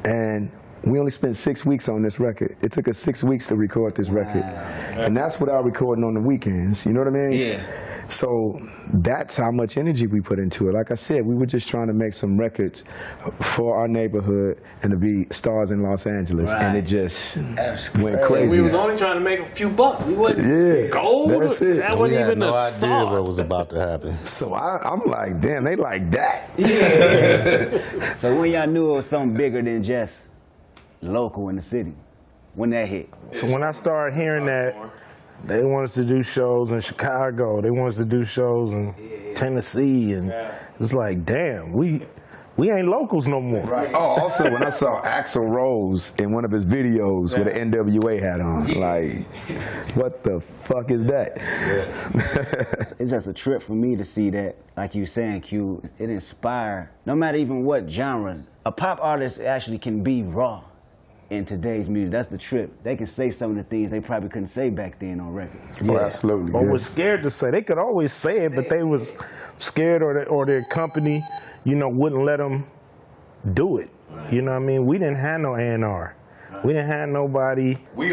And we only spent 6 weeks on this record. It took us 6 weeks to record this record. And that's without recording on the weekends, you know what I mean? Yeah. So that's how much energy we put into it. Like I said, we were just trying to make some records for our neighborhood and to be stars in Los Angeles. And it just went crazy. We was only trying to make a few bucks. We wasn't gold. That's it. That wasn't even no a idea thought. what was about to happen. So I'm like, damn, they like that. Yeah. So when y'all knew it was something bigger than just local in the city, when that hit? So when I started hearing that, they want us to do shows in Chicago, they want us to do shows in Tennessee, and it's like, damn, we ain't locals no more. Right. Oh, also when I saw Axl Rose in one of his videos with an NWA hat on, like, what the fuck is that? It's just a trip for me to see that, like you saying, Q, it inspired, no matter even what genre, a pop artist actually can be raw in today's music. That's the trip. They can say some of the things they probably couldn't say back then on record. Oh, absolutely. Or was scared to say. They could always say it, but they was scared, or their company, you know, wouldn't let them do it. You know what I mean? We didn't have no A&R. We didn't have nobody. We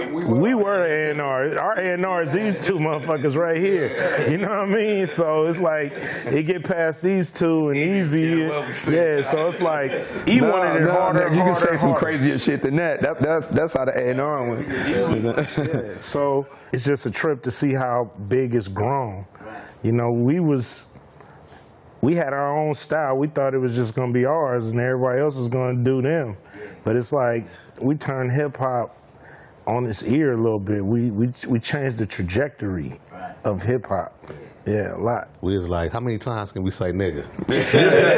were A&R. Our A&R is these two motherfuckers right here. You know what I mean? So it's like, it get past these two and easy. Yeah, so it's like, he wanted it harder, you can say harder, some harder. crazier shit than that. That's how the A&R went. Yeah, so it's just a trip to see how big it's grown. You know, we had our own style. We thought it was just gonna be ours and everybody else was gonna do them. But it's like, we turned hip hop on its ear a little bit. We changed the trajectory of hip hop. Yeah, a lot. We was like, how many times can we say nigga?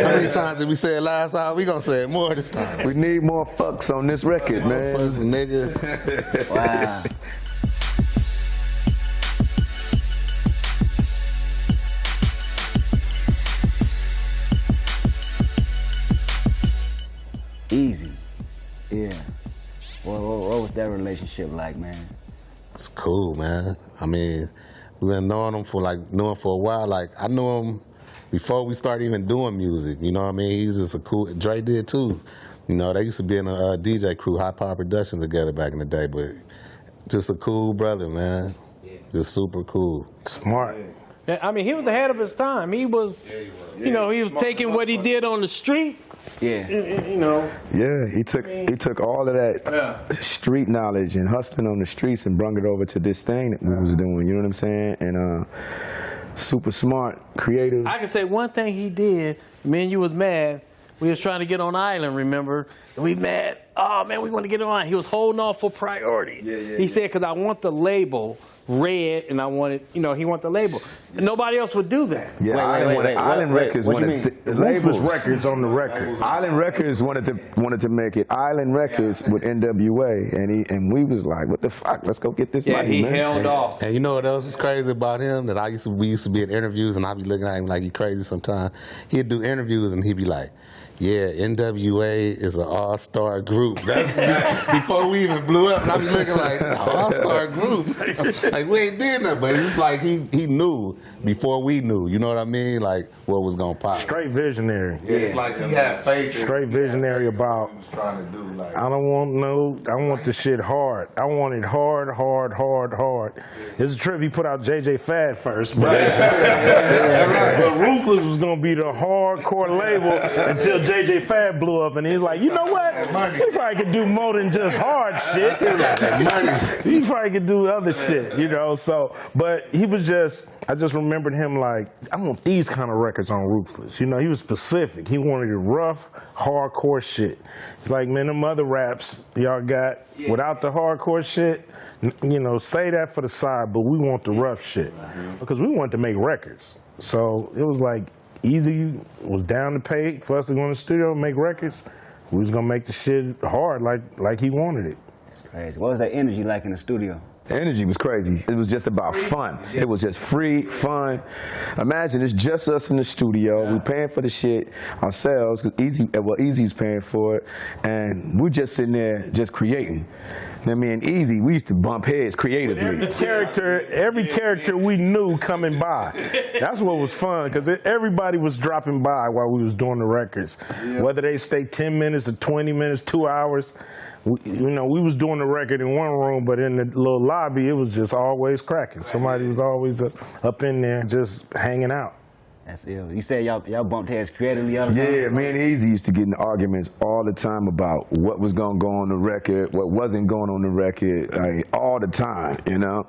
How many times did we say it last time? We gonna say it more this time. We need more fucks on this record, man. Nigga. Wow. Easy. Yeah. What was that relationship like, man? It's cool, man. I mean, we've been knowing him for a while. Like, I knew him before we started even doing music. You know what I mean? He's just a cool. Dre did too. You know, they used to be in a DJ crew, High Power Productions, together back in the day. But just a cool brother, man. Just super cool. Smart. Yeah, I mean, he was ahead of his time. He was, you know, he was taking what he did on the street. Yeah. You know. Yeah, he took all of that street knowledge and hustling on the streets and brought it over to this thing that we was doing. You know what I'm saying? And super smart, creative. I can say one thing he did. Me and you was mad. We was trying to get on Island, remember? We mad. Oh man, we want to get on. He was holding off for priority. He said, because I want the label red, and I wanted, you know, he wanted the label. And nobody else would do that. Yeah, Island Records wanted the Ruthless labels. Records on the records. Island Records wanted to make it Island Records with NWA, and we was like, what the fuck? Let's go get this money, he man. held off. And you know what else was crazy about him? That we used to be in interviews, and I'd be looking at him like he crazy sometimes. He'd do interviews, and he'd be like, yeah, NWA is an all-star group. Before we even blew up, and I was looking like, an all-star group? Like, we ain't did nothing, but it's like he knew before we knew, you know what I mean? Like, what was gonna pop. Straight visionary. Yeah, it's like he had faith. Straight visionary about, Trying to do, like, I want the shit hard. I want it hard, hard, hard, hard. It's a trip he put out JJ Fad first, but Ruthless was gonna be the hardcore label until JJ Fad blew up, and he's like, you know what? He probably could do more than just hard shit. He probably could do other shit, you know. So, but he was just, I just remembered him like, I want these kind of records on Ruthless. You know, he was specific. He wanted it rough, hardcore shit. It's like, man, them other raps y'all got without the hardcore shit, you know, say that for the side, but we want the rough shit. Because we wanted to make records. So it was like, Easy was down to pay for us to go in the studio and make records. We was gonna make the shit hard like he wanted it. That's crazy. What was that energy like in the studio? The energy was crazy. It was just about fun. It was just free, fun. Imagine it's just us in the studio. We're paying for the shit ourselves, because Easy's paying for it, and we're just sitting there just creating. I mean, Easy, we used to bump heads creatively. Every character we knew coming by. That's what was fun, because everybody was dropping by while we was doing the records. Whether they stay 10 minutes or 20 minutes, 2 hours. We was doing the record in one room, but in the little lobby, it was just always cracking. Somebody was always up in there just hanging out. That's ill. You said y'all bumped heads creatively all the time? Yeah, me and Easy used to get in arguments all the time about what was going to go on the record, what wasn't going on the record, like, all the time, you know?